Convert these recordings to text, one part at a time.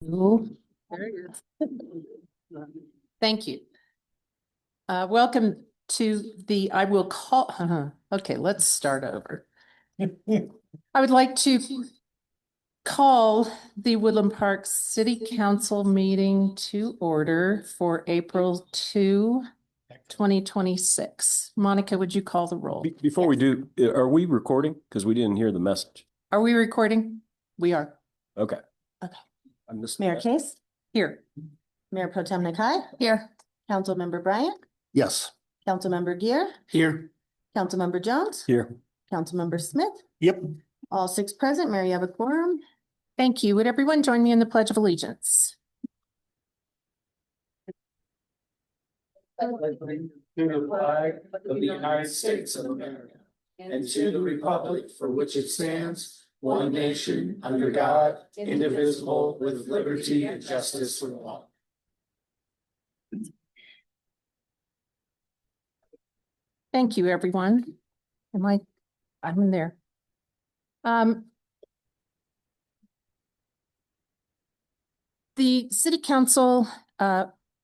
Ooh, there it is. Thank you. Welcome to the, I will call, okay, let's start over. I would like to call the Woodland Park City Council meeting to order for April 2, 2026. Monica, would you call the roll? Before we do, are we recording? Because we didn't hear the message. Are we recording? We are. Okay. Okay. I missed Mayor that. Case, Here. Mayor Pro Tem Nakai, Here. Councilmember Bryant, Yes. Councilmember Gear, Here. Councilmember Jones, Here. Councilmember Smith, Yep. all six present. Mayor, you have a quorum. Thank you. Would everyone join me in the Pledge of Allegiance? To the flag of the United States of America and to the republic for which it stands, one nation, under God, indivisible, with liberty and justice for all. Thank you, everyone. I'm in there. The city council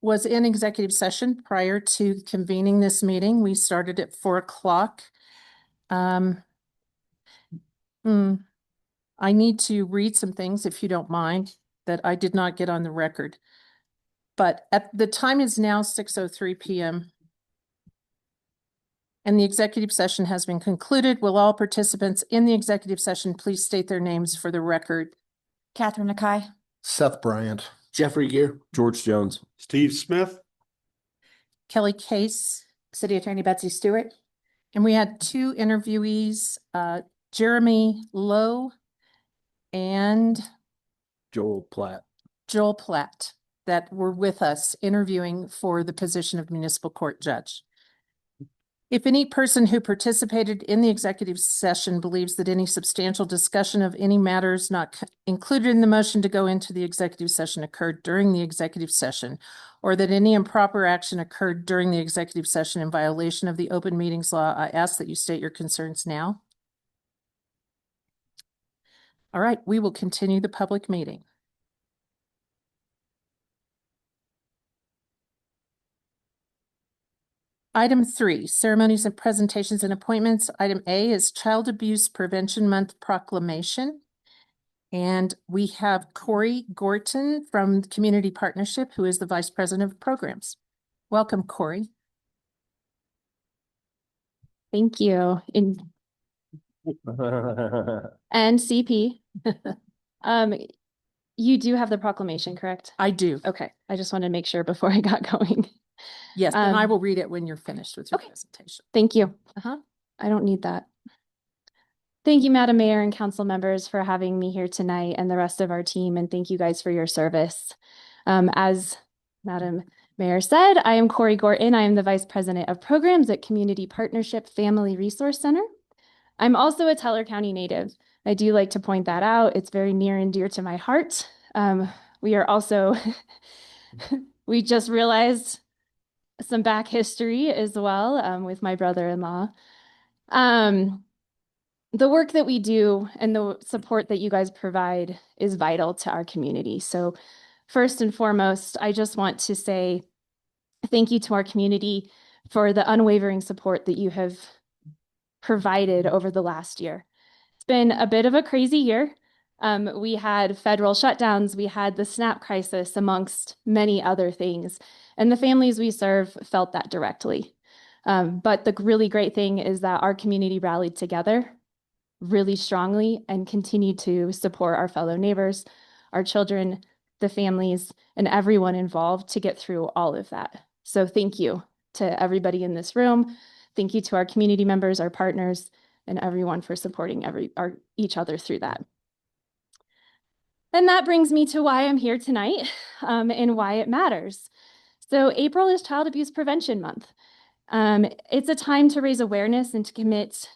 was in executive session prior to convening this meeting. We started at 4 o'clock. I need to read some things, if you don't mind, that I did not get on the record. But the time is now 6:03 p.m. and the executive session has been concluded. Will all participants in the executive session please state their names for the record? Catherine Nakai. Seth Bryant. Jeffrey Gear. George Jones. Steve Smith. Kelly Case. City Attorney Betsy Stewart. And we had two interviewees, Jeremy Lowe and Joel Platt. Joel Platt, that were with us interviewing for the position of municipal court judge. If any person who participated in the executive session believes that any substantial discussion of any matters not included in the motion to go into the executive session occurred during the executive session, or that any improper action occurred during the executive session in violation of the open meetings law, I ask that you state your concerns now. All right, we will continue the public meeting. Item 3, ceremonies and presentations and appointments. Item A is Child Abuse Prevention Month proclamation. And we have Corey Gorton from Community Partnership, who is the Vice President of Programs. Welcome, Corey. Thank you. And CP. You do have the proclamation, correct? I do. Okay. I just wanted to make sure before I got going. Yes, and I will read it when you're finished with your okay. presentation. Thank you. I don't need that. Thank you, Madam Mayor and council members, for having me here tonight and the rest of our team. And thank you guys for your service. As Madam Mayor said, I am Corey Gorton. I am the Vice President of Programs at Community Partnership Family Resource Center. I'm also a Teller County native. I do like to point that out. It's very near and dear to my heart. We are also, we just realized some back history as well with my brother-in-law. The work that we do and the support that you guys provide is vital to our community. So first and foremost, I just want to say thank you to our community for the unwavering support that you have provided over the last year. It's been a bit of a crazy year. We had federal shutdowns, we had the SNAP crisis, amongst many other things, and the families we serve felt that directly. But the really great thing is that our community rallied together really strongly and continued to support our fellow neighbors, our children, the families, and everyone involved to get through all of that. So thank you to everybody in this room. Thank you to our community members, our partners, and everyone for supporting each other through that. And that brings me to why I'm here tonight and why it matters. So April is Child Abuse Prevention Month. It's a time to raise awareness and to commit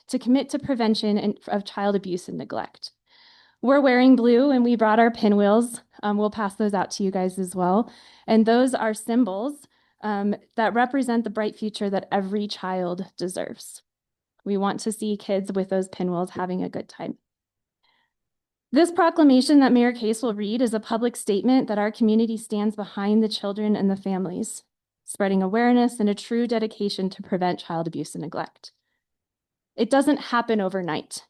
to prevention of child abuse and neglect. We're wearing blue and we brought our pinwheels. We'll pass those out to you guys as well. And those are symbols that represent the bright future that every child deserves. We want to see kids with those pinwheels having a good time. This proclamation that Mayor Case will read is a public statement that our community stands behind the children and the families, spreading awareness and a true dedication to prevent child abuse and neglect. It doesn't happen overnight.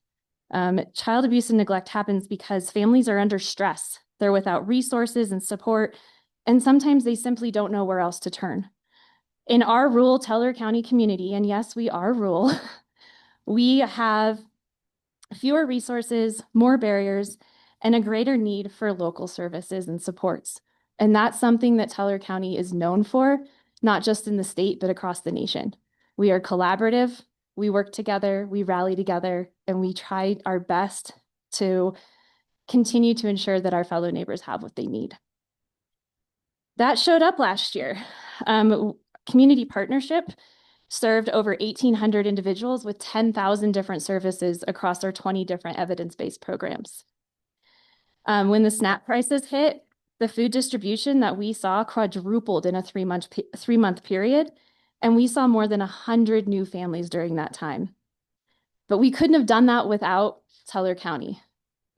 Child abuse and neglect happens because families are under stress. They're without resources and support, and sometimes they simply don't know where else to turn. In our rural Teller County community, and yes, we are rural, we have fewer resources, more barriers, and a greater need for local services and supports. And that's something that Teller County is known for, not just in the state, but across the nation. We are collaborative, we work together, we rally together, and we try our best to continue to ensure that our fellow neighbors have what they need. That showed up last year. Community Partnership served over 1,800 individuals with 10,000 different services across our 20 different evidence-based programs. When the SNAP crisis hit, the food distribution that we saw quadrupled in a three-month period, and we saw more than 100 new families during that time. But we couldn't have done that without Teller County.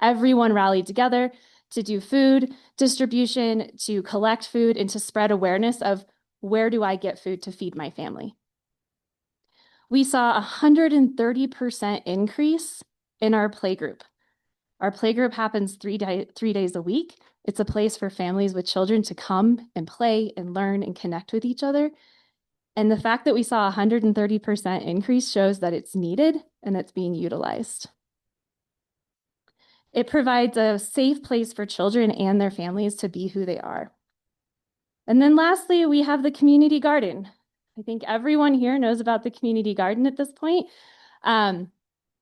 Everyone rallied together to do food distribution, to collect food, and to spread awareness of where do I get food to feed my family. We saw a 130% increase in our playgroup. Our playgroup happens 3 days a week. It's a place for families with children to come and play and learn and connect with each other. And the fact that we saw a 130% increase shows that it's needed and it's being utilized. It provides a safe place for children and their families to be who they are. And then lastly, we have the community garden. I think everyone here knows about the community garden at this point. We're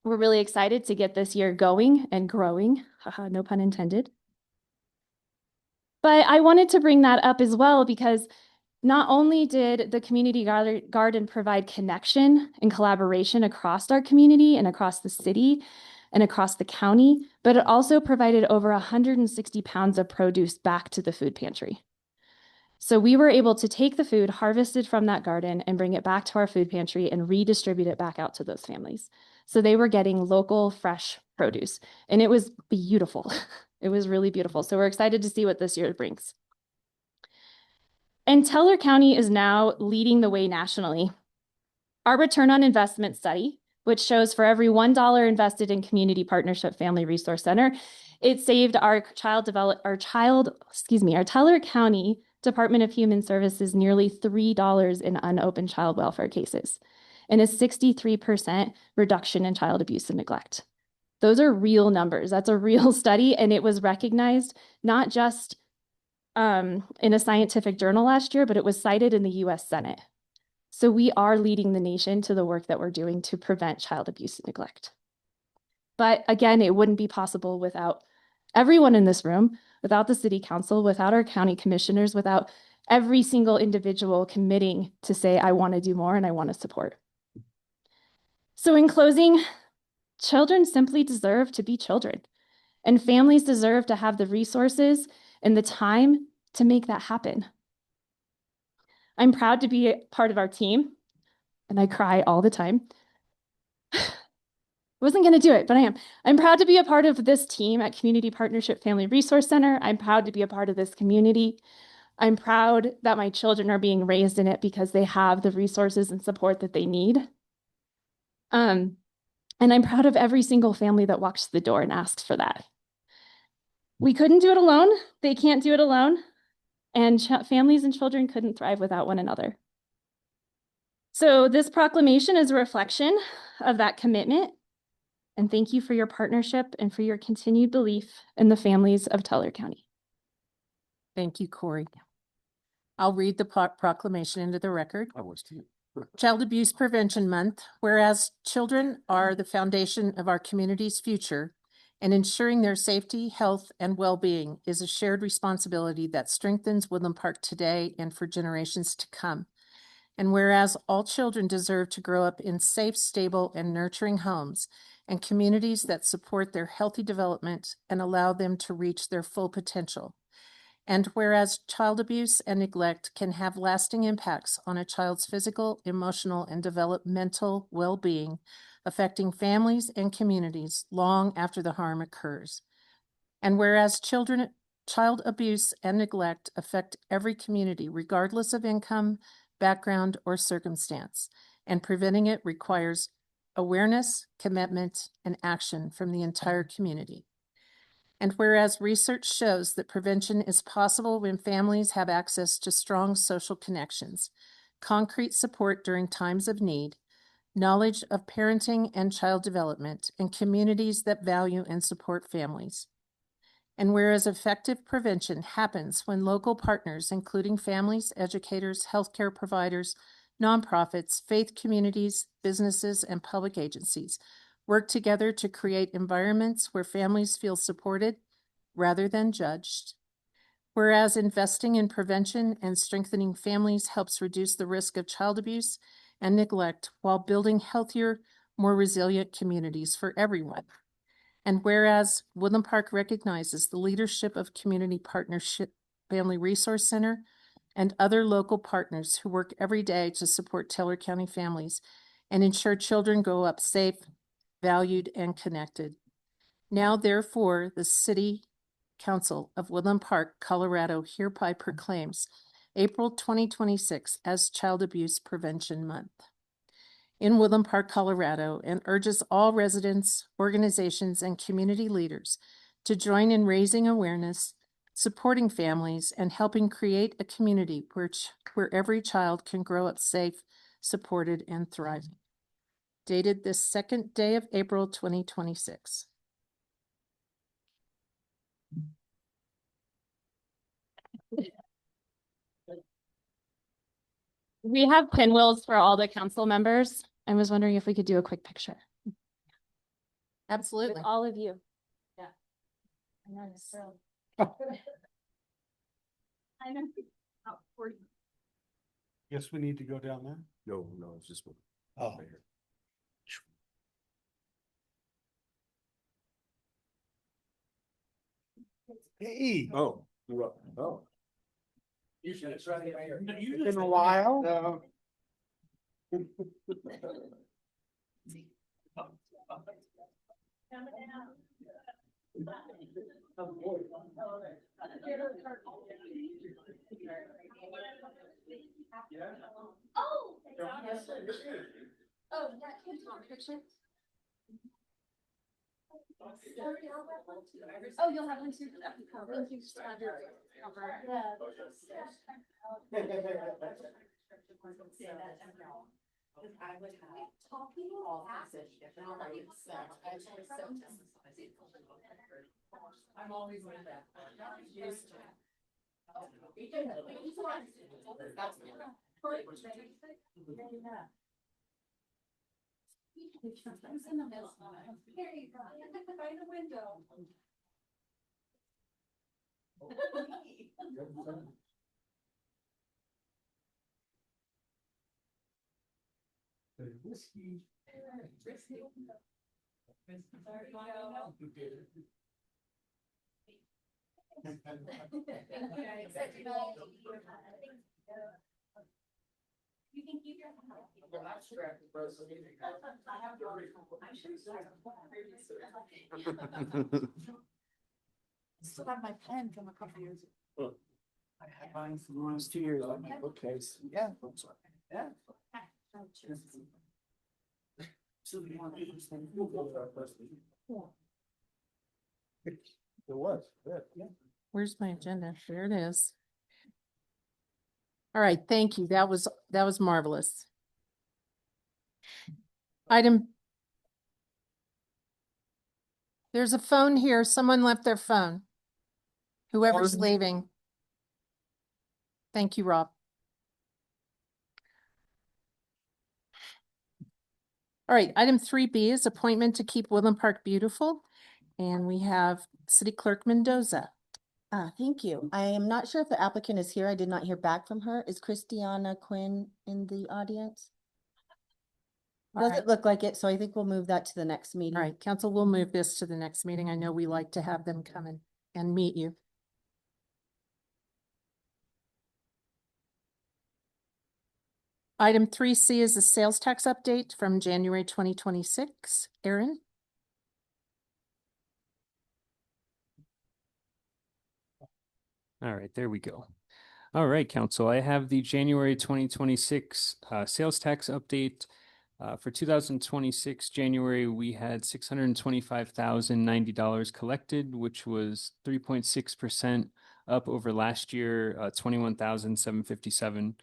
really excited to get this year going and growing. Haha, no pun intended. But I wanted to bring that up as well because not only did the community garden provide connection and collaboration across our community and across the city and across the county, but it also provided over 160 pounds of produce back to the food pantry. So we were able to take the food harvested from that garden and bring it back to our food pantry and redistribute it back out to those families. So they were getting local, fresh produce, and it was beautiful. It was really beautiful. So we're excited to see what this year brings. And Teller County is now leading the way nationally. Our return on investment study, which shows for every $1 invested in Community Partnership Family Resource Center, it saved our Teller County Department of Human Services nearly $3 in unopened child welfare cases and a 63% reduction in child abuse and neglect. Those are real numbers. That's a real study, and it was recognized not just in a scientific journal last year, but it was cited in the US Senate. So we are leading the nation to the work that we're doing to prevent child abuse and neglect. But again, it wouldn't be possible without everyone in this room, without the city council, without our county commissioners, without every single individual committing to say, I want to do more and I want to support. So in closing, children simply deserve to be children, and families deserve to have the resources and the time to make that happen. I'm proud to be a part of our team, and I cry all the time. Wasn't going to do it, but I am. I'm proud to be a part of this team at Community Partnership Family Resource Center. I'm proud to be a part of this community. I'm proud that my children are being raised in it because they have the resources and support that they need. And I'm proud of every single family that walks through the door and asks for that. We couldn't do it alone. They can't do it alone. And families and children couldn't thrive without one another. So this proclamation is a reflection of that commitment. And thank you for your partnership and for your continued belief in the families of Teller County. Thank you, Corey. I'll read the proclamation into the record. I was too. Child Abuse Prevention Month, whereas children are the foundation of our community's future, and ensuring their safety, health, and well-being is a shared responsibility that strengthens Woodland Park today and for generations to come. And whereas all children deserve to grow up in safe, stable, and nurturing homes and communities that support their healthy development and allow them to reach their full potential. And whereas child abuse and neglect can have lasting impacts on a child's physical, emotional, and developmental well-being, affecting families and communities long after the harm occurs. And whereas child abuse and neglect affect every community regardless of income, background, or circumstance, and preventing it requires awareness, commitment, and action from the entire community. And whereas research shows that prevention is possible when families have access to strong social connections, concrete support during times of need, knowledge of parenting and child development, and communities that value and support families. And whereas effective prevention happens when local partners, including families, educators, healthcare providers, nonprofits, faith communities, businesses, and public agencies work together to create environments where families feel supported rather than judged. Whereas investing in prevention and strengthening families helps reduce the risk of child abuse and neglect while building healthier, more resilient communities for everyone. And whereas Woodland Park recognizes the leadership of Community Partnership Family Resource Center and other local partners who work every day to support Taylor County families and ensure children grow up safe, valued, and connected. Now, therefore, the City Council of Woodland Park, Colorado hereby proclaims April 2026 as Child Abuse Prevention Month in Woodland Park, Colorado, and urges all residents, organizations, and community leaders to join in raising awareness, supporting families, and helping create a community where every child can grow up safe, supported, and thriving. Dated this second day of April 2026. We have pinwheels for all the council members. I was wondering if we could do a quick picture Absolutely. with all of you. Yeah. I know, it's thrilled. I know. Oh, 40. Guess we need to go down there. No, it's just one. Oh. Right here. Hey. Oh, you're up. Oh. You should have tried it here. Been a while. Oh, you'll have one too. Thank you. I'm always with that. By the window. Whiskey. You can keep your. Still have my pen from a couple years ago. I had mine for the last 2 years on my bookcase. Yeah. Yeah. So you want to understand. It was, yeah. Where's my agenda? There it is. All right, thank you. That was marvelous. There's a phone here. Someone left their phone. Whoever's leaving. Thank you, Rob. All right, item 3B is appointment to keep Woodland Park beautiful. And we have City Clerk Mendoza. Thank you. I am not sure if the applicant is here. I did not hear back from her. Is Christiana Quinn in the audience? All Doesn't right. look like it, so I think we'll move that to the next meeting. All right, council will move this to the next meeting. I know we like to have them come in and meet you. Item 3C is the sales tax update from January 2026. Aaron? All right, there we go. All right, council, I have the January 2026 sales tax update. For 2026 January, we had $625,090 collected, which was 3.6% up over last year, 21,757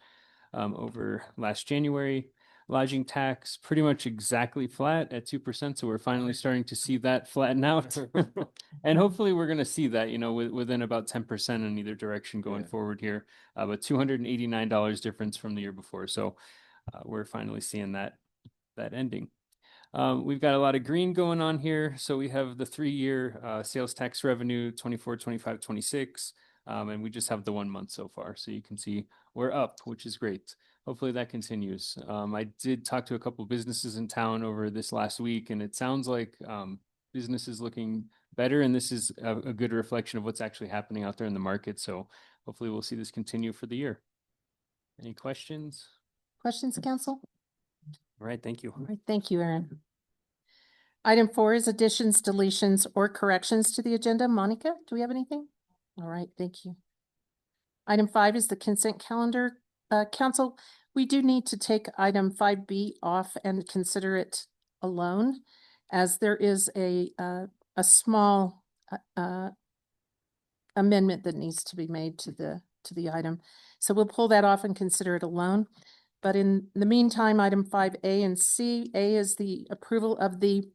over last January. Lodging tax pretty much exactly flat at 2%, so we're finally starting to see that flatten out. And hopefully we're going to see that, within about 10% in either direction going forward here. But $289 difference from the year before. So we're finally seeing that ending. We've got a lot of green going on here. So we have the 3-year sales tax revenue, 24, 25, 26. And we just have the 1 month so far. So you can see we're up, which is great. Hopefully that continues. I did talk to a couple businesses in town over this last week, and it sounds like business is looking better. And this is a good reflection of what's actually happening out there in the market. So hopefully we'll see this continue for the year. Any questions? Questions, council? All right, thank you. All right, thank you, Aaron. Item 4 is additions, deletions, or corrections to the agenda. Monica, do we have anything? All right, thank you. Item 5 is the consent calendar. Council, we do need to take item 5B off and consider it alone, as there is a small amendment that needs to be made to the item. So we'll pull that off and consider it alone. But in the meantime, item 5A and C, A is the approval of the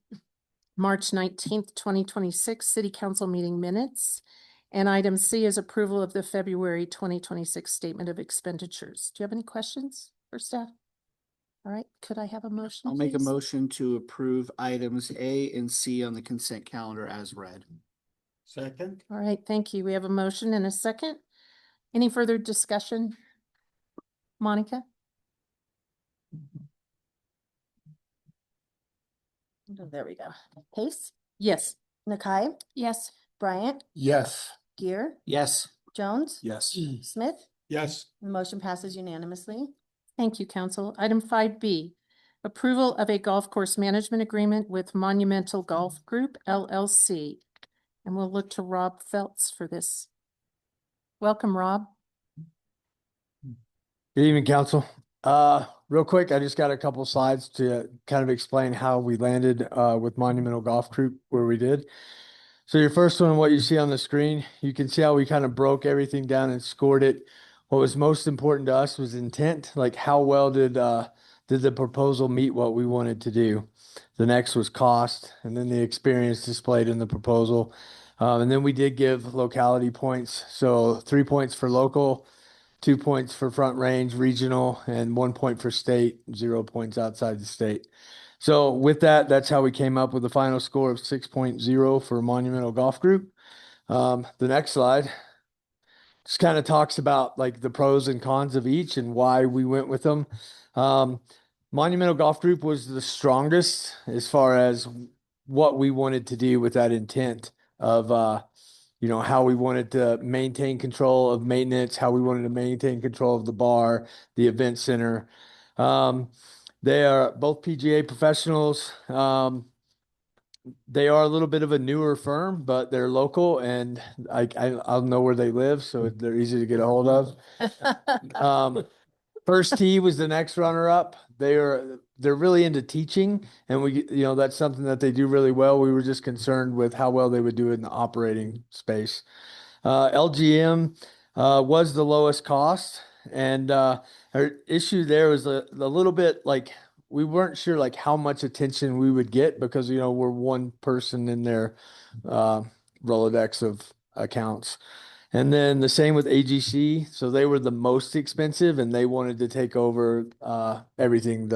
March 19th, 2026 City Council meeting minutes. And item C is approval of the February 2026 Statement of Expenditures. Do you have any questions for staff? All right, could I have a motion, I'll make a please? motion to approve items A and C on the consent calendar as read. Second. All right, thank you. We have a motion and a second. Any further discussion? Monica? Oh, there we go. Pace, Yes. Nakai, Yes. Bryant, Yes. Gear, Yes. Jones, Yes. Smith. Yes. The motion passes unanimously. Thank you, council. Item 5B, approval of a golf course management agreement with Monumental Golf Group LLC. And we'll look to Rob Feltz for this. Welcome, Rob. Good evening, council. Real quick, I just got a couple slides to kind of explain how we landed with Monumental Golf Group where we did. So your first one, what you see on the screen, you can see how we kind of broke everything down and scored it. What was most important to us was intent, like how well did the proposal meet what we wanted to do. The next was cost, and then the experience displayed in the proposal. And then we did give locality points. So 3 points for local, 2 points for Front Range regional, and 1 point for state, 0 points outside the state. So with that, that's how we came up with the final score of 6.0 for Monumental Golf Group. The next slide just kind of talks about like the pros and cons of each and why we went with them. Monumental Golf Group was the strongest as far as what we wanted to do with that intent of how we wanted to maintain control of maintenance, how we wanted to maintain control of the bar, the event center. They are both PGA professionals. They are a little bit of a newer firm, but they're local, and I'll know where they live, so they're easy to get a hold of. First Tee was the next runner-up. They're really into teaching, and that's something that they do really well. We were just concerned with how well they would do it in the operating space. LGM was the lowest cost, and our issue there was a little bit like we weren't sure like how much attention we would get because we're one person in their Rolodex of accounts. And then the same with AGC. So they were the most expensive, and they wanted to take over everything.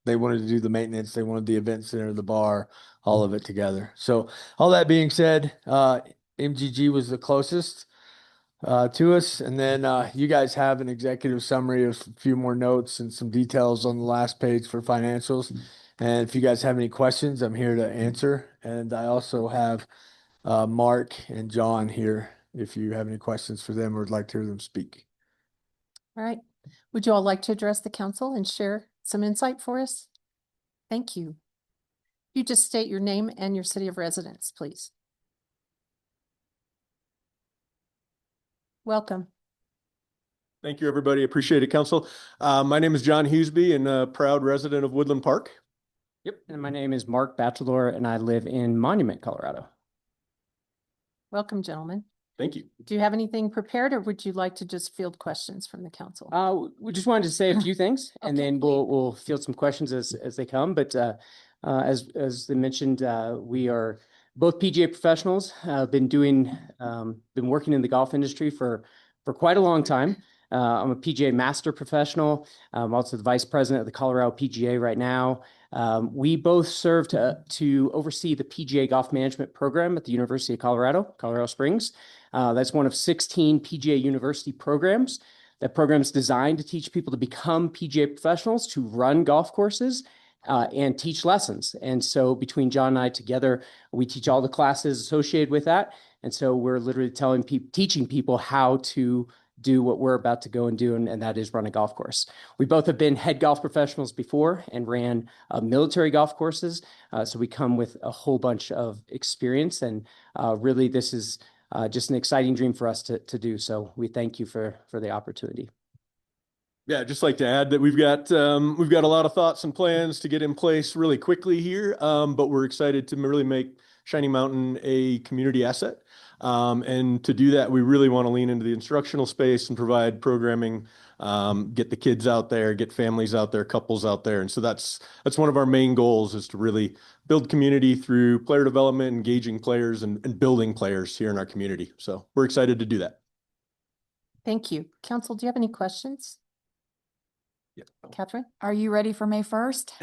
They wanted to do the maintenance. They wanted the event center, the bar, all of it together. So all that being said, MGG was the closest to us. And then you guys have an executive summary of a few more notes and some details on the last page for financials. And if you guys have any questions, I'm here to answer. And I also have Mark and John here if you have any questions for them or would like to hear them speak. All right. Would you all like to address the council and share some insight for us? Thank you. You just state your name and your city of residence, please. Welcome. Thank you, everybody. Appreciate it, council. My name is John Hughesby and a proud resident of Woodland Park. Yep, and my name is Mark Bachelor, and I live in Monument, Colorado. Welcome, gentlemen. Thank you. Do you have anything prepared, or would you like to just field questions from the council? We just wanted to say a few things, and Okay, then we'll field some questions as they come. But as they mentioned, we are both PGA professionals. Been working in the golf industry for quite a long time. I'm a PGA master professional. I'm also the vice president of the Colorado PGA right now. We both serve to oversee the PGA Golf Management Program at the University of Colorado Springs. That's one of 16 PGA University programs. That program is designed to teach people to become PGA professionals, to run golf courses, and teach lessons. And so between John and I together, we teach all the classes associated with that. And so we're literally teaching people how to do what we're about to go and do, and that is run a golf course. We both have been head golf professionals before and ran military golf courses. So we come with a whole bunch of experience, and really this is just an exciting dream for us to do. So we thank you for the opportunity. Yeah, I'd just like to add that we've got a lot of thoughts and plans to get in place really quickly here, but we're excited to really make Shiny Mountain a community asset. And to do that, we really want to lean into the instructional space and provide programming, get the kids out there, get families out there, couples out there. And so that's one of our main goals, is to really build community through player development, engaging players and building players here in our community. So we're excited to do that. Thank you. Council, do you have any questions? Yeah. Catherine? Are you ready for May 1st?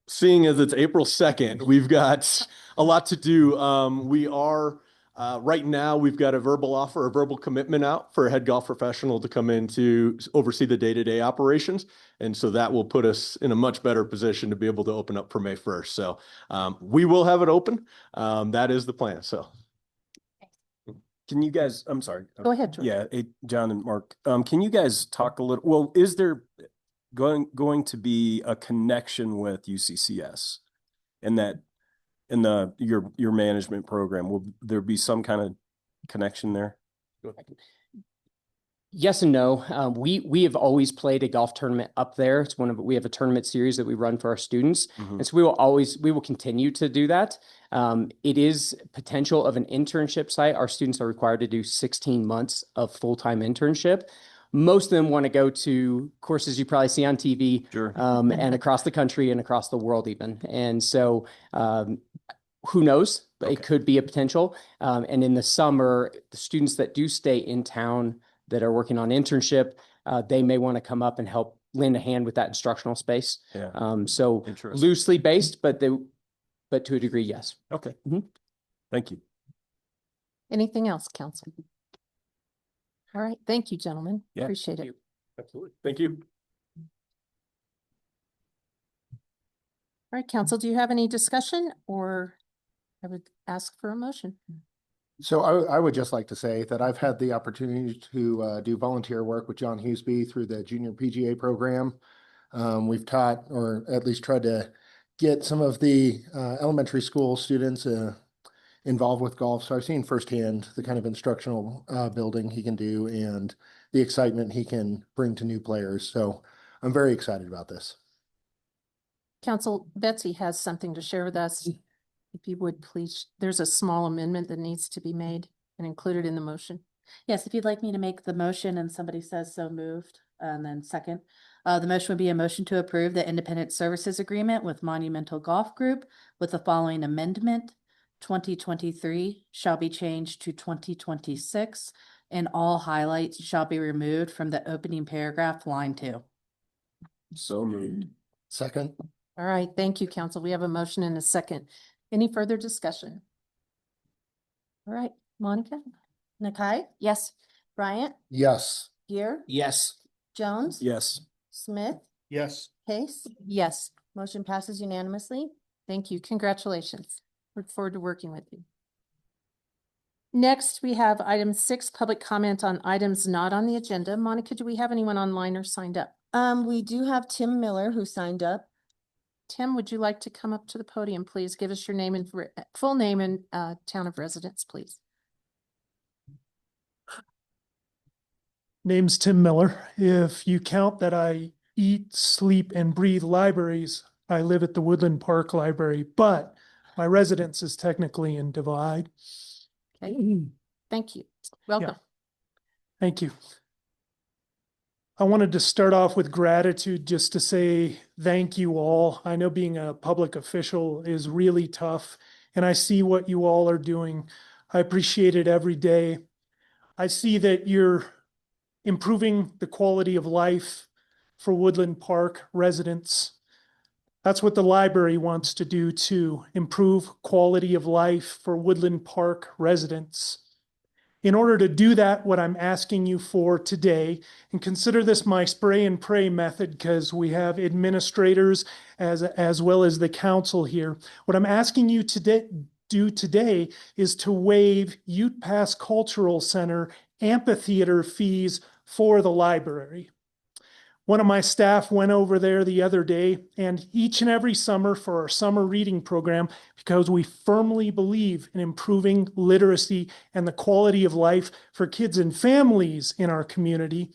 Seeing as it's April 2nd, we've got a lot to do. Right now, we've got a verbal commitment out for a head golf professional to come in to oversee the day-to-day operations. And so that will put us in a much better position to be able to open up for May 1st. So we will have it open. That is the plan. So. Can you guys, I'm sorry. Go ahead, George. Yeah, John and Mark, can you guys talk a little, well, is there going to be a connection with UCCS in your management program? Will there be some kind of connection there? Yes and no. We have always played a golf tournament up there. We have a tournament series that we run for our students. Mhm. And so we will continue to do that. It is potential of an internship site. Our students are required to do 16 months of full-time internship. Most of them want to go to courses you probably see on TV, Sure. And across the country and across the world even. And so, who knows? But it could be a potential. And in the summer, the students that do stay in town that are working on internship, they may want to come up and help lend a hand with that instructional space. Yeah. So Interesting. loosely based, but to a degree, yes. Okay. Mhm. Thank you. Anything else, council? All right. Thank you, gentlemen. Yeah, Appreciate it. Absolutely. Thank you. All right, council, do you have any discussion, or I would ask for a motion? So I would just like to say that I've had the opportunity to do volunteer work with John Hughesby through the junior PGA program. We've taught, or at least tried to get some of the elementary school students involved with golf. So I've seen firsthand the kind of instructional building he can do and the excitement he can bring to new players. So I'm very excited about this. Council, Betsy has something to share with us. If you would, please, there's a small amendment that needs to be made and included in the motion. Yes, if you'd like me to make the motion and somebody says so moved, and then second. The motion would be a motion to approve the independent services agreement with Monumental Golf Group with the following amendment. 2023 shall be changed to 2026, and all highlights shall be removed from the opening paragraph, line 2. So moved. Second. All right, thank you, council. We have a motion and a second. Any further discussion? All right, Monica? Nakai, Yes. Bryant, Yes. Gear, Yes. Jones, Yes. Smith, Yes. Case. Yes, Motion passes unanimously. thank you. Congratulations. Look forward to working with you. Next, we have item 6, public comment on items not on the agenda. Monica, do we have anyone online or signed up? We do have Tim Miller who signed up. Tim, would you like to come up to the podium, please? Give us your name and full name and town of residence, please. Name's Tim Miller. If you count that I eat, sleep, and breathe libraries, I live at the Woodland Park Library, but my residence is technically in Divide. Okay, thank you. Welcome. Thank you. I wanted to start off with gratitude just to say thank you all. I know being a public official is really tough, and I see what you all are doing. I appreciate it every day. I see that you're improving the quality of life for Woodland Park residents. That's what the library wants to do too, improve quality of life for Woodland Park residents. In order to do that, what I'm asking you for today, and consider this my spray and pray method because we have administrators as well as the council here. What I'm asking you to do today is to waive Ute Pass Cultural Center amphitheater fees for the library. One of my staff went over there the other day, and each and every summer for our summer reading program, because we firmly believe in improving literacy and the quality of life for kids and families in our community,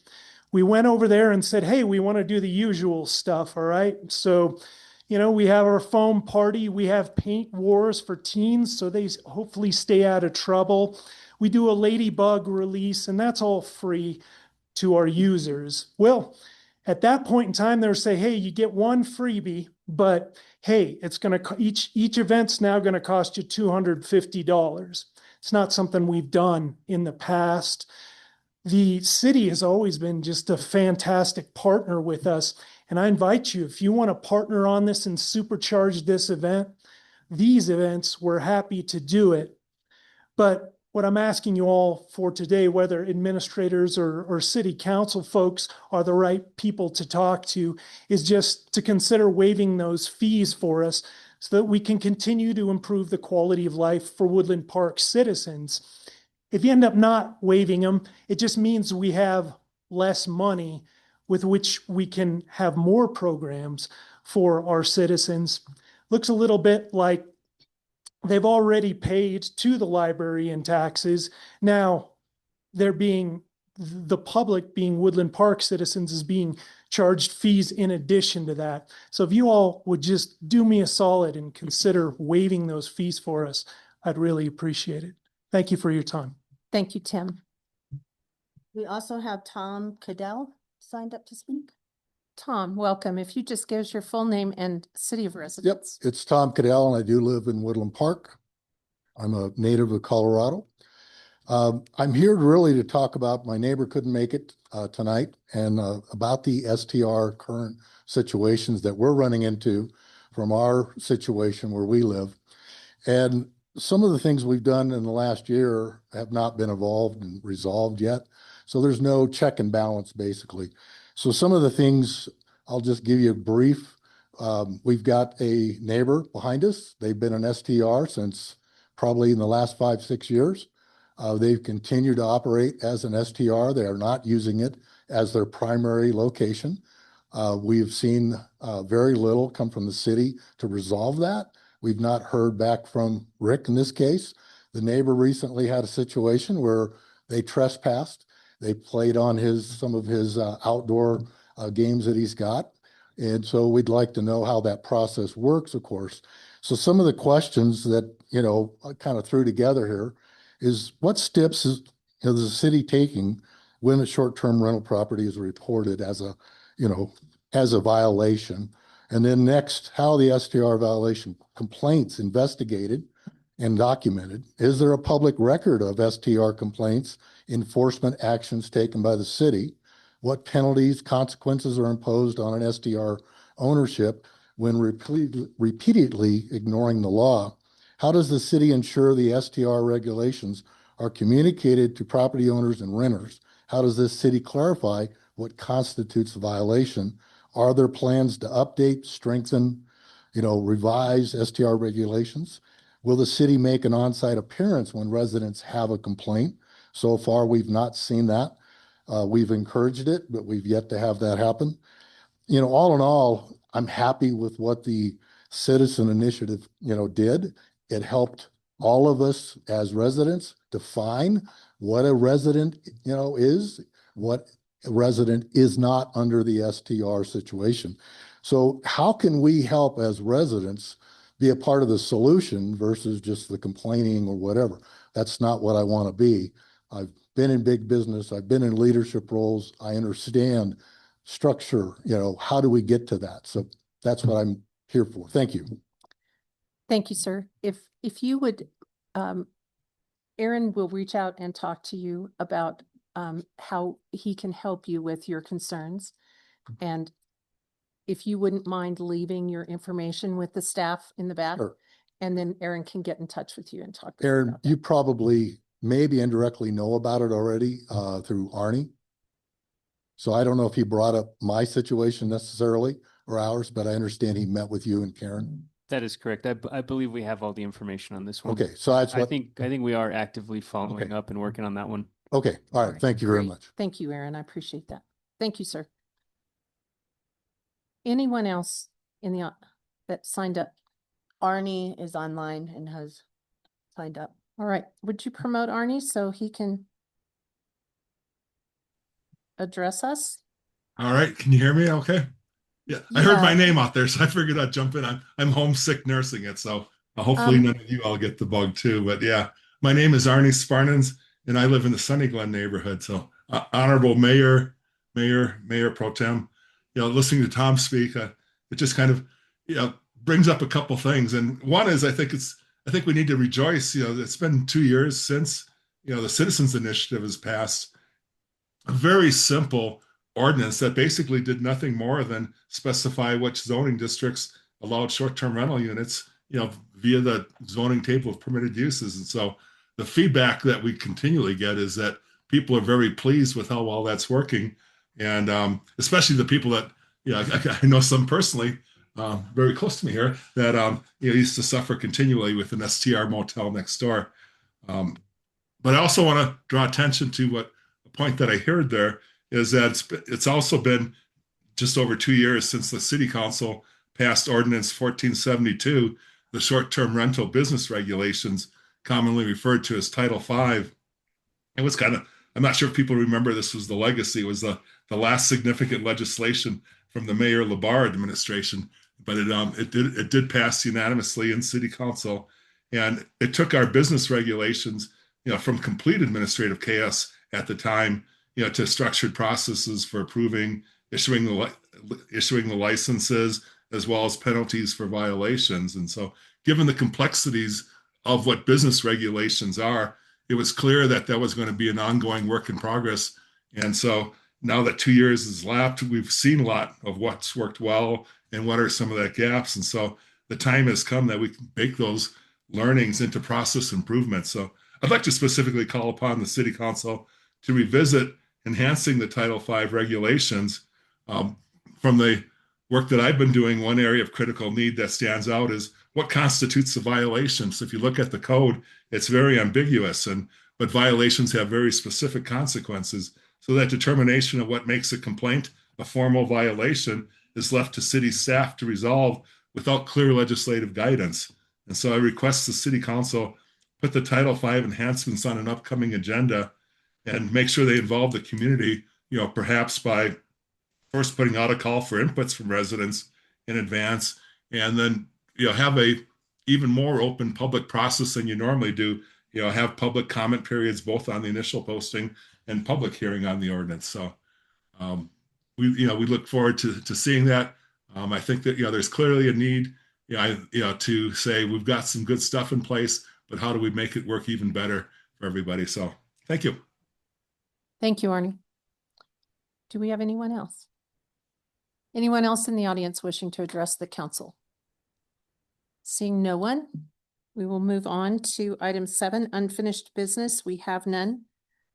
we went over there and said, hey, we want to do the usual stuff, all right? So, you know, we have our foam party, we have paint wars for teens, so they hopefully stay out of trouble. We do a ladybug release, and that's all free to our users. Well, at that point in time, they'll say, hey, you get one freebie, but hey, it's going to, each event's now going to cost you $250. It's not something we've done in the past. The city has always been just a fantastic partner with us. And I invite you, if you want to partner on this and supercharge this event, these events, we're happy to do it. But what I'm asking you all for today, whether administrators or city council folks are the right people to talk to, is just to consider waiving those fees for us so that we can continue to improve the quality of life for Woodland Park citizens. If you end up not waiving them, it just means we have less money with which we can have more programs for our citizens. Looks a little bit like they've already paid to the library in taxes. Now they're being, the public being Woodland Park citizens is being charged fees in addition to that. So if you all would just do me a solid and consider waiving those fees for us, I'd really appreciate it. Thank you for your time. Thank you, Tim. We also have Tom Cadell signed up to speak. Tom, welcome. If you just give us your full name and city of Yep, residence. it's Tom Cadell, and I do live in Woodland Park. I'm a native of Colorado. I'm here really to talk about, my neighbor couldn't make it tonight, and about the STR current situations that we're running into from our situation where we live. And some of the things we've done in the last year have not been evolved and resolved yet. So there's no check and balance, basically. So some of the things, I'll just give you a brief. We've got a neighbor behind us. They've been an STR since probably in the last 5-6 years. They've continued to operate as an STR. They are not using it as their primary location. We've seen very little come from the city to resolve that. We've not heard back from Rick in this case. The neighbor recently had a situation where they trespassed. They played on some of his outdoor games that he's got. And so we'd like to know how that process works, of course. So some of the questions that, you know, I kind of threw together here is what steps is the city taking when a short-term rental property is reported as a, you know, as a violation? And then next, how the STR violation complaints investigated and documented. Is there a public record of STR complaints, enforcement actions taken by the city? What penalties, consequences are imposed on an STR ownership when repeatedly ignoring the law? How does the city ensure the STR regulations are communicated to property owners and renters? How does this city clarify what constitutes a violation? Are there plans to update, strengthen, revise STR regulations? Will the city make an on-site appearance when residents have a complaint? So far, we've not seen that. We've encouraged it, but we've yet to have that happen. All in all, I'm happy with what the citizen initiative, did. It helped all of us as residents define what a resident, is, what resident is not under the STR situation. So how can we help as residents be a part of the solution versus just the complaining or whatever? That's not what I want to be. I've been in big business. I've been in leadership roles. I understand structure, how do we get to that? So that's what I'm here for. Thank you. Thank you, sir. If you would, Aaron will reach out and talk to you about how he can help you with your concerns. And if you wouldn't mind leaving your information with the staff in the back, Sure. and then Aaron can get in touch with you and talk. with you Aaron, about that. you probably maybe indirectly know about it already through Arnie. So I don't know if he brought up my situation necessarily or ours, but I understand he met with you and Karen. That is correct. I believe we have all the information on this one. Okay, so that's I what, think we are actively following Okay. up and working on that one. okay, all right, thank you very Great. much. Thank you, Aaron. I appreciate that. Thank you, sir. Anyone else in the, that signed up? Arnie is online and has signed up. All right, would you promote Arnie so he can address us? All right, can you hear me okay? Yeah, I heard my Yeah. name out there, so I figured I'd jump in. I'm homesick nursing it, so hopefully none of you all get the bug too. But yeah, my name is Arnie Sparnans, and I live in the Sunny Glen neighborhood. So honorable Mayor Pro Tem, listening to Tom speak, it just kind of, brings up a couple things. And one is, I think we need to rejoice. It's been 2 years since, the Citizens Initiative has passed a very simple ordinance that basically did nothing more than specify which zoning districts allowed short-term rental units, via the zoning table of permitted uses. And so the feedback that we continually get is that people are very pleased with how well that's working. And especially the people that, I know some personally, very close to me here, that used to suffer continually with an STR motel next door. But I also want to draw attention to what a point that I heard there is that it's also been just over 2 years since the City Council passed Ordinance 1472, the short-term rental business regulations, commonly referred to as Title V. It was I'm not sure if people remember, this was the legacy. It was the last significant legislation from the Mayor LaBarre administration, but it did pass unanimously in City Council, and it took our business regulations, from complete administrative chaos at the time, to structured processes for approving, issuing the licenses, as well as penalties for violations. And so, given the complexities of what business regulations are, it was clear that that was going to be an ongoing work in progress. And so now that 2 years has lapsed, we've seen a lot of what's worked well and what are some of the gaps. And so the time has come that we can bake those learnings into process improvements. So I'd like to specifically call upon the City Council to revisit enhancing the Title V regulations. From the work that I've been doing, one area of critical need that stands out is what constitutes a violation. So if you look at the code, it's very ambiguous, but violations have very specific consequences. So that determination of what makes a complaint a formal violation is left to city staff to resolve without clear legislative guidance. And so I request the City Council put the Title V enhancements on an upcoming agenda and make sure they involve the community, perhaps by first putting out a call for inputs from residents in advance, and then, have a even more open public process than you normally do, have public comment periods, both on the initial posting and public hearing on the ordinance. So we look forward to seeing that. I think that, there's clearly a need, to say we've got some good stuff in place, but how do we make it work even better for everybody? So thank you. Thank you, Arnie. Do we have anyone else? Anyone else in the audience wishing to address the council? Seeing no one, we will move on to item 7, unfinished business. We have none.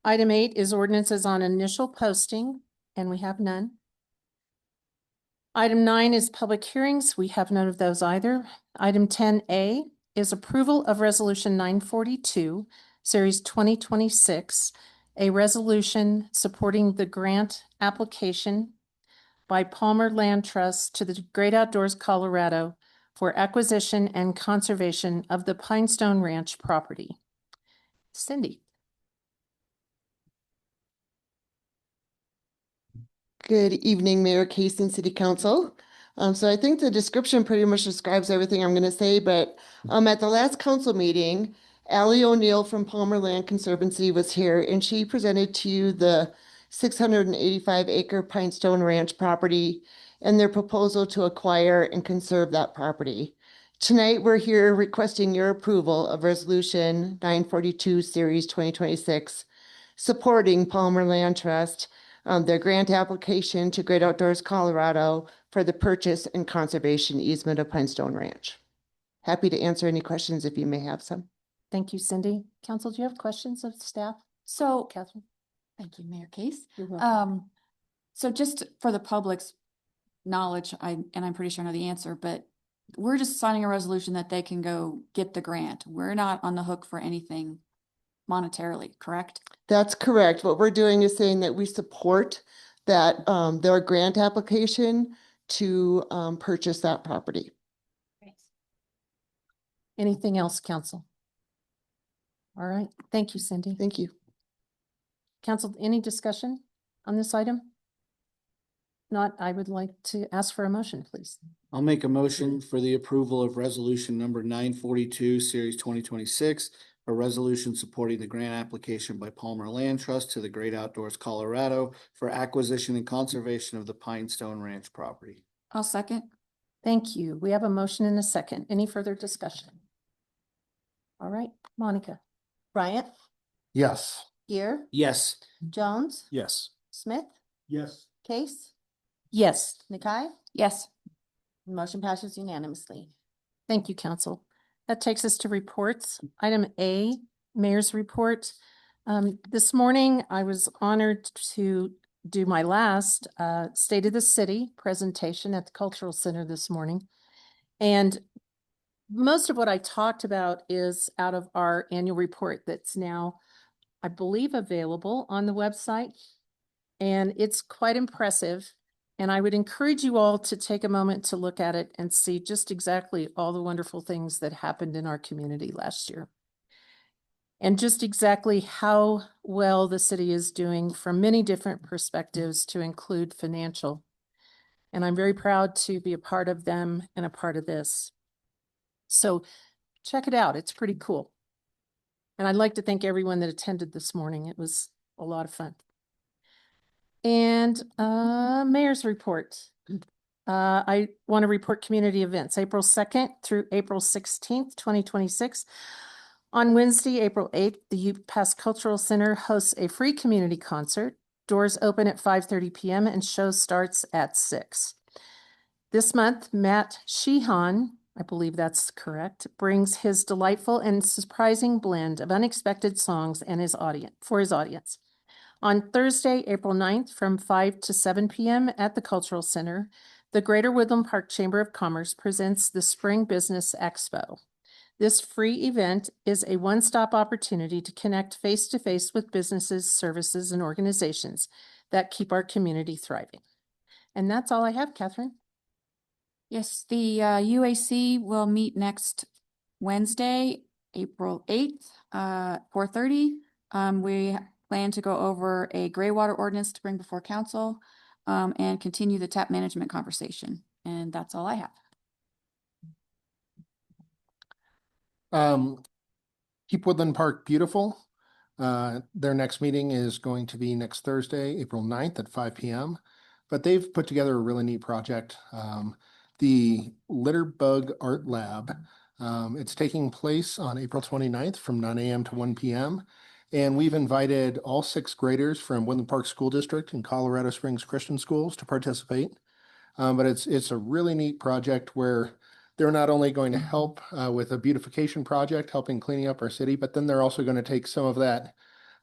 Item 8 is ordinances on initial posting, and we have none. Item 9 is public hearings. We have none of those either. Item 10A is approval of Resolution 942, Series 2026, a resolution supporting the grant application by Palmer Land Trust to the Great Outdoors Colorado for acquisition and conservation of the Pinestone Ranch property. Cindy. Good evening, Mayor Case and City Council. So I think the description pretty much describes everything I'm going to say, but at the last council meeting, Allie O'Neill from Palmer Land Conservancy was here, and she presented to you the 685-acre Pinestone Ranch property and their proposal to acquire and conserve that property. Tonight, we're here requesting your approval of Resolution 942, Series 2026, supporting Palmer Land Trust, their grant application to Great Outdoors Colorado for the purchase and conservation easement of Pinestone Ranch. Happy to answer any questions if you may have some. Thank you, Cindy. Council, do you have questions of staff? So, Catherine? thank you, Mayor Case. You're welcome. So just for the public's knowledge, I'm pretty sure I know the answer, but we're just signing a resolution that they can go get the grant. We're not on the hook for anything monetarily, correct? That's correct. What we're doing is saying that we support that their grant application to purchase that property. Anything else, council? All right. Thank you, Cindy. Thank you. Council, any discussion on this item? Not, I would like to ask for a motion, please. I'll make a motion for the approval of resolution number 942, series 2026, a resolution supporting the grant application by Palmer Land Trust to the Great Outdoors Colorado for acquisition and conservation of the Pinestone Ranch property. I'll second. Thank you. We have a motion and a second. Any further discussion? All right, Monica. Bryant, Yes. Gear, Yes. Jones, Yes. Smith, Yes. Case, Yes. Nakai. Yes. Motion passes unanimously. Thank you, council. That takes us to reports. Item A, Mayor's report. This morning, I was honored to do my last State of the City presentation at the Cultural Center this morning. And most of what I talked about is out of our annual report that's now, I believe, available on the website. And it's quite impressive. And I would encourage you all to take a moment to look at it and see just exactly all the wonderful things that happened in our community last year. And just exactly how well the city is doing from many different perspectives, to include financial. And I'm very proud to be a part of them and a part of this. So check it out. It's pretty cool. And I'd like to thank everyone that attended this morning. It was a lot of fun. And Mayor's report. I want to report community events, April 2nd through April 16th, 2026. On Wednesday, April 8th, the UPass Cultural Center hosts a free community concert. Doors open at 5:30 p.m. and show starts at 6. This month, Matt Sheehan, I believe that's correct, brings his delightful and surprising blend of unexpected songs and his audience. On Thursday, April 9th, from 5 to 7 p.m. at the Cultural Center, the Greater Woodland Park Chamber of Commerce presents the Spring Business Expo. This free event is a one-stop opportunity to connect face-to-face with businesses, services, and organizations that keep our community thriving. And that's all I have, Catherine. Yes, the UAC will meet next Wednesday, April 8th, 4:30. We plan to go over a gray water ordinance to bring before council and continue the tap management conversation. And that's all I have. Keep Woodland Park beautiful. Their next meeting is going to be next Thursday, April 9th at 5 p.m. But they've put together a really neat project. The Litter Bug Art Lab. It's taking place on April 29th from 9 a.m. to 1 p.m. And we've invited all 6th graders from Woodland Park School District and Colorado Springs Christian Schools to participate. But it's a really neat project where they're not only going to help with a beautification project, helping cleaning up our city, but then they're also going to take some of that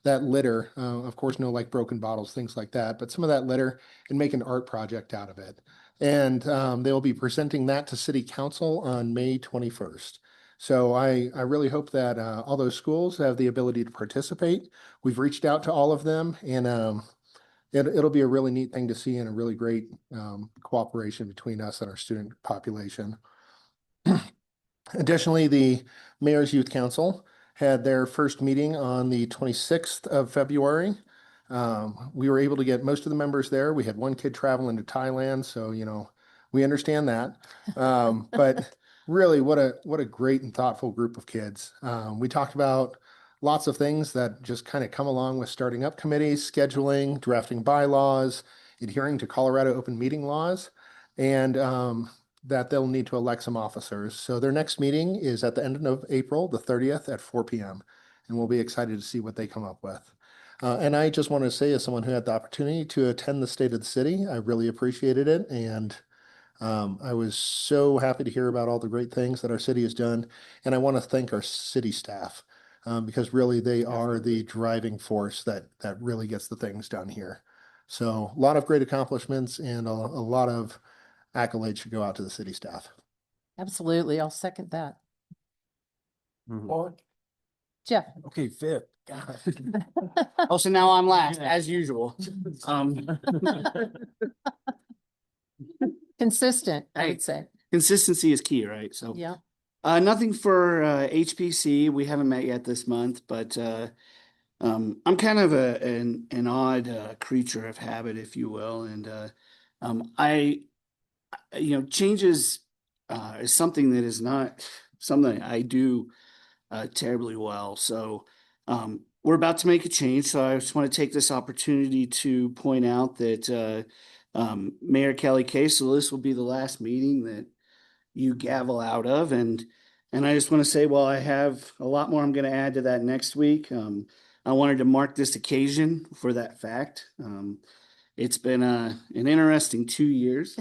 litter, of course, no like broken bottles, things like that, but some of that litter and make an art project out of it. And they'll be presenting that to City Council on May 21st. So I really hope that all those schools have the ability to participate. We've reached out to all of them, and it'll be a really neat thing to see, and a really great cooperation between us and our student population. Additionally, the Mayor's Youth Council had their first meeting on the 26th of February. We were able to get most of the members there. We had one kid traveling to Thailand, so, we understand that. But really, what a great and thoughtful group of kids. We talked about lots of things that just kind of come along with starting up committees, scheduling, drafting bylaws, adhering to Colorado open meeting laws, and that they'll need to elect some officers. So their next meeting is at the end of April, the 30th at 4 p.m. And we'll be excited to see what they come up with. And I just want to say, as someone who had the opportunity to attend the State of the City, I really appreciated it. And I was so happy to hear about all the great things that our city has done. And I want to thank our city staff because really they are the driving force that really gets the things done here. So a lot of great accomplishments and a lot of accolades should go out to the city staff. Absolutely. I'll second that. Or Jeff. Okay, fifth. God. Oh, so now I'm last, as usual. Consistent, I Hey. would say. Consistency is key, right? So, Yeah. nothing for HPC. We haven't met yet this month, but I'm kind of an odd creature of habit, if you will, and changes is something that is not something I do terribly well. So we're about to make a change. So I just want to take this opportunity to point out that Mayor Kelly Casel, this will be the last meeting that you gavel out of. And I just want to say, well, I have a lot more I'm going to add to that next week. I wanted to mark this occasion for that fact. It's been an interesting 2 years.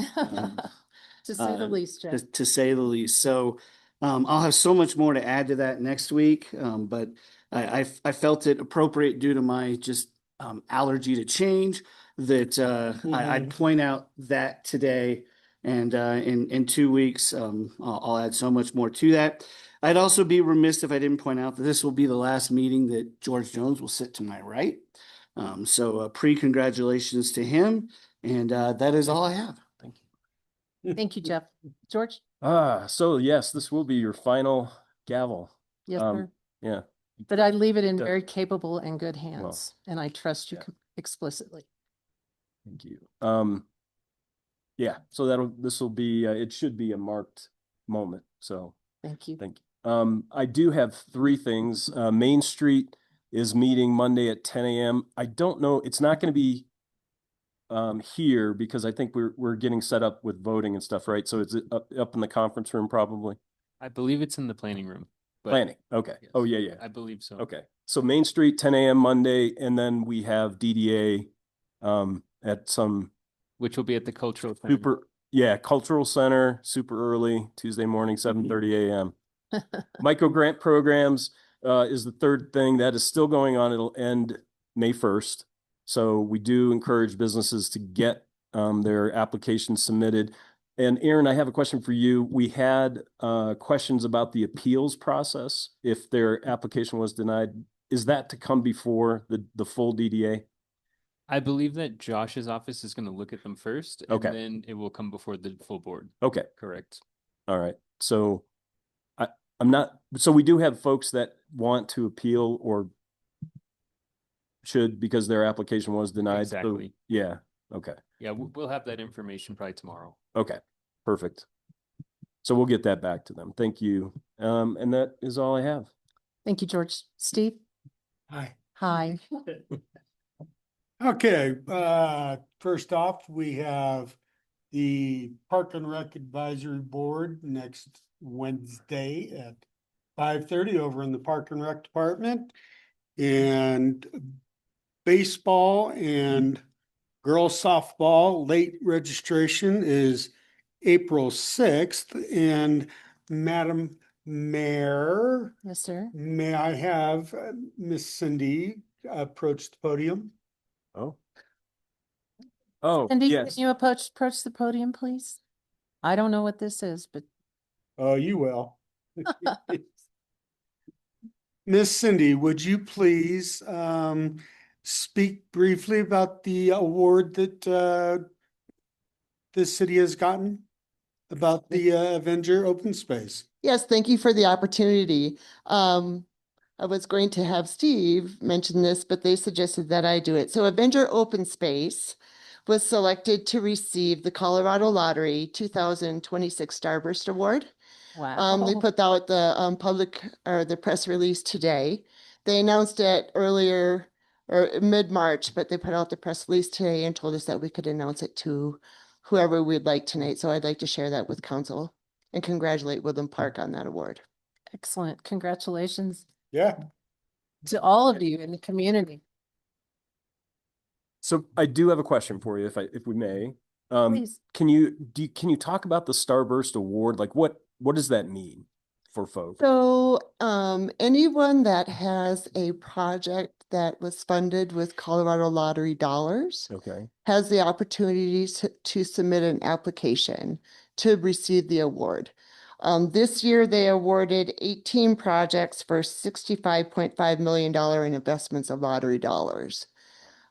To say the least, Jeff. To say the least. So I'll have so much more to add to that next week. But I felt it appropriate due to my just allergy to change that I'd point out that today. And in 2 weeks, I'll add so much more to that. I'd also be remiss if I didn't point out that this will be the last meeting that George Jones will sit to my right. So pre-congratulations to him. And that is all I have. Thank you. Thank you, Jeff. George? So yes, this will be your final gavel. Yes, sir. Yeah. But I leave it in Def- very capable and good hands, Well, and I trust you yeah. explicitly. Thank you. Yeah, so this will be, it should be a marked moment. So Thank you. thank you. I do have 3 things. Main Street is meeting Monday at 10 a.m. I don't know, it's not going to be here because I think we're getting set up with voting and stuff, right? So it's up in the conference room probably. I believe it's in the planning room. but Planning. Okay. yes, Oh, yeah. I believe so. Okay. So Main Street, 10 a.m. Monday, and then we have DDA at some Which will be at the cultural center. cultural center, super early, Tuesday morning, 7:30 a.m. Micro grant programs is the third thing that is still going on. It'll end May 1st. So we do encourage businesses to get their applications submitted. And Aaron, I have a question for you. We had questions about the appeals process. If their application was denied, is that to come before the full DDA? I believe that Josh's office is going to look at them first, Okay. and then it will come before the full board. Okay. Correct. All right. So I'm not, so we do have folks that want to appeal or should because their application was denied. So, Exactly. yeah. Okay. Yeah, we'll have that information probably tomorrow. Okay. Perfect. So we'll get that back to them. Thank you. And that is all I have. Thank you, George. Steve? Hi. Hi. Okay, first off, we have the Park and Rec Advisory Board next Wednesday at 5:30 over in the Park and Rec Department. And baseball and girls softball late registration is April 6th. And Madam Mayor, Yes, sir. may I have Miss Cindy approach the podium? Oh, Cindy, yes. can you approach the podium, please? I don't know what this is, but Oh, you will. Miss Cindy, would you please speak briefly about the award that the city has gotten about the Avenger Open Space? Yes, thank you for the opportunity. I I was going to have Steve mention this, but they suggested that I do it. So Avenger Open Space was selected to receive the Colorado Lottery 2026 Starburst Award. Wow. They put out the public or the press release today. They announced it earlier or mid-March, but they put out the press release today and told us that we could announce it to whoever we'd like tonight. So I'd like to share that with council and congratulate Woodland Park on that award. Excellent. Congratulations Yeah. to all of you in the community. So I do have a question for you, if we may. Please. Can you talk about the Starburst Award? Like what does that mean for folks? So anyone that has a project that was funded with Colorado Lottery dollars Okay. has the opportunity to submit an application to receive the award. This year, they awarded 18 projects for $65.5 million in investments of lottery dollars.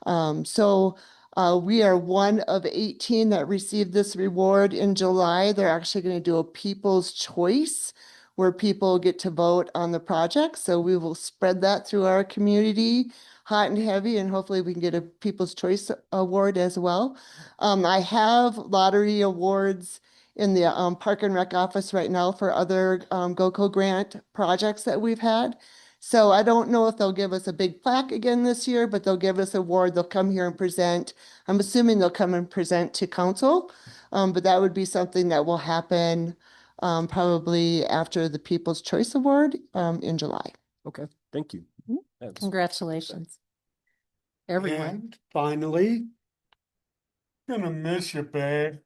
We are one of 18 that received this reward in July. They're actually going to do a People's Choice where people get to vote on the project. So we will spread that through our community, hot and heavy, and hopefully we can get a People's Choice Award as well. I have lottery awards in the Park and Rec office right now for other GOCO grant projects that we've had. So I don't know if they'll give us a big plaque again this year, but they'll give us an award. They'll come here and present. I'm assuming they'll come and present to council, but that would be something that will happen probably after the People's Choice Award in July. Okay, thank you. Congratulations, everyone. And finally, gonna miss you, babe.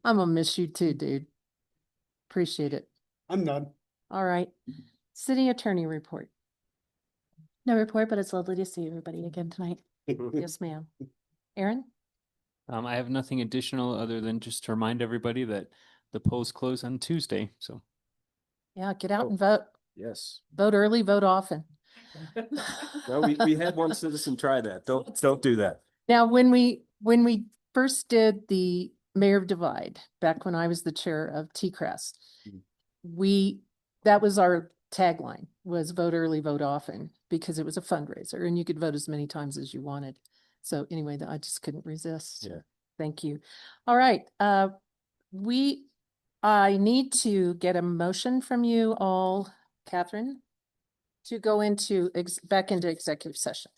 I'm gonna miss you too, dude. Appreciate it. I'm done. All right. City Attorney report. No report, but it's lovely to see everybody again tonight. Yes, ma'am. Aaron? I have nothing additional other than just to remind everybody that the polls close on Tuesday, so. Yeah, get out and vote. Yes. Vote early, vote often. No, we had one citizen try that. Don't do that. Now, when we first did the Mayor of Divide, back when I was the chair of TCREST, that was our tagline, was vote early, vote often, because it was a fundraiser and you could vote as many times as you wanted. So anyway, I just couldn't resist. Yeah. Thank you. All right. I need to get a motion from you all, Catherine, to go back into executive session.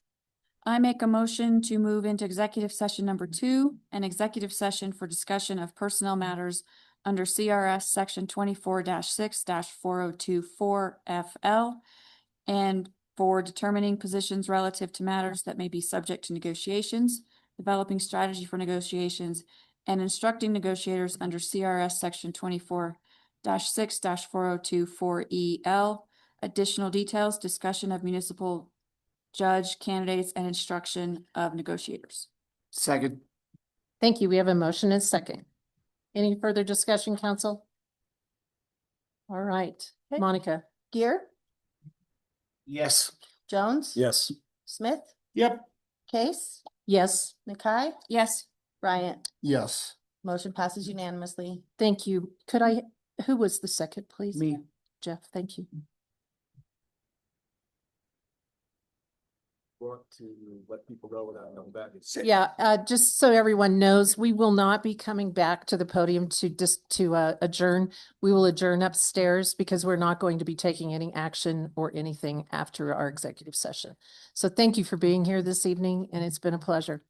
I make a motion to move into executive session number 2, an executive session for discussion of personnel matters under CRS section 24-6-4024 FL and for determining positions relative to matters that may be subject to negotiations, developing strategy for negotiations, and instructing negotiators under CRS section 24-6-4024 EL. Additional details, discussion of municipal judge candidates and instruction of negotiators. Second. Thank you. We have a motion and a second. Any further discussion, council? All right. Okay. Monica? Gear, Yes. Jones, Yes. Smith, Yep. Case, Yes. Nakai, Yes. Bryant. Yes. Motion passes unanimously. Thank you. Who was the second, please? Me. Jeff, thank you. Want to let people go without knowing back. Yeah, just so everyone knows, we will not be coming back to the podium to adjourn. We will adjourn upstairs because we're not going to be taking any action or anything after our executive session. So thank you for being here this evening, and it's been a pleasure.